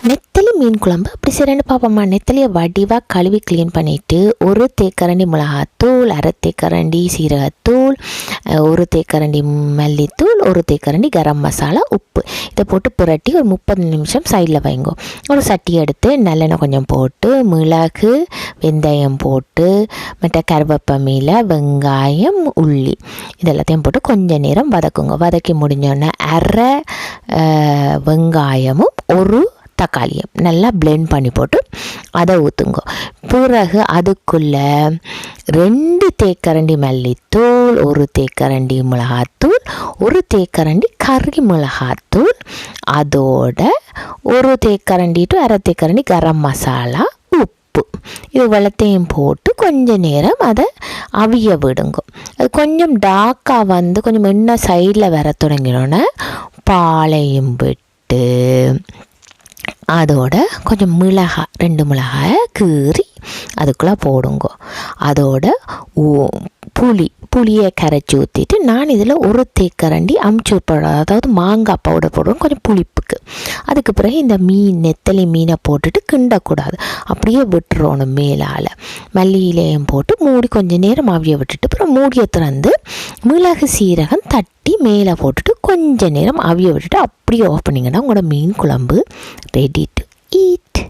நெத்தலி மீன் குழம்பு அப்படி செய்கிறேன்னு பார்ப்போம்மா. நெத்தலியை வடிவாக கழுவி க்ளீன் பண்ணிவிட்டு ஒரு தேக்கரண்டி மிளகாத்தூள், அரை தேக்கரண்டி சீரகத்தூள், ஒரு தேக்கரண்டி மல்லித்தூள், ஒரு தேக்கரண்டி கரம் மசாலா, உப்பு இதை போட்டு புரட்டி ஒரு 30 நிமிஷம் சைடில் வைங்கோ. ஒரு சட்டி எடுத்து நல்லெண்ணெய் கொஞ்சம் போட்டு மிளகு வெந்தயம் போட்டு மற்ற கருவேப்பமையில் வெங்காயம் உள்ளி இதெல்லாத்தையும் போட்டு கொஞ்சம் நேரம் வதக்குங்க. வதக்கி முடிஞ்சோடனே அரை வெங்காயமும் ஒரு தக்காளியும் நல்லா பிளெண்ட் பண்ணி போட்டு அதை ஊற்றுங்க. பிறகு அதுக்குள்ளே 2 தேக்கரண்டி மல்லித்தூள், ஒரு தேக்கரண்டி மிளகாத்தூள், ஒரு தேக்கரண்டி கறி மிளகாத்தூள், அதோட ஒரு தேக்கரண்டி டு அரை தேக்கரண்டி கரம் மசாலா, உப்பு இது வெள்ளத்தையும் போட்டு கொஞ்ச நேரம் அதை அவிய விடுங்க. அது கொஞ்சம் டார்க்காக வந்து கொஞ்சம் எண்ணெய் சைடில் வர தொடங்கினோன்னே பாலையும் விட்டு அதோட கொஞ்சம் மிளகாய் 2 மிளகாய் கீறி அதுக்குள்ளே போடுங்க. அதோட புளியை கரைச்சி ஊற்றிட்டு நான் இதில் ஒரு தேக்கரண்டி அமுச்சூர் பவுடர், அதாவது மாங்காய் பவுடர் போடுறோம் கொஞ்சம் புளிப்புக்கு. அதுக்கு பிறகு இந்த நெத்தலி மீனை போட்டுட்டு கிண்டக்கூடாது, அப்படியே விட்டுறணும். மேலால் மல்லியிலையும் போட்டு மூடி கொஞ்சம் நேரம் அவிய விட்டுட்டு அப்புறம் மூடியை திறந்து மிளகு சீரகம் தட்டி மேலே போட்டுட்டு கொஞ்சம் நேரம் அவிய விட்டுட்டு அப்படியே ஆஃப் பண்ணிங்கன்னா உங்களோட மீன் குழம்பு ரெடி டு ஈட்.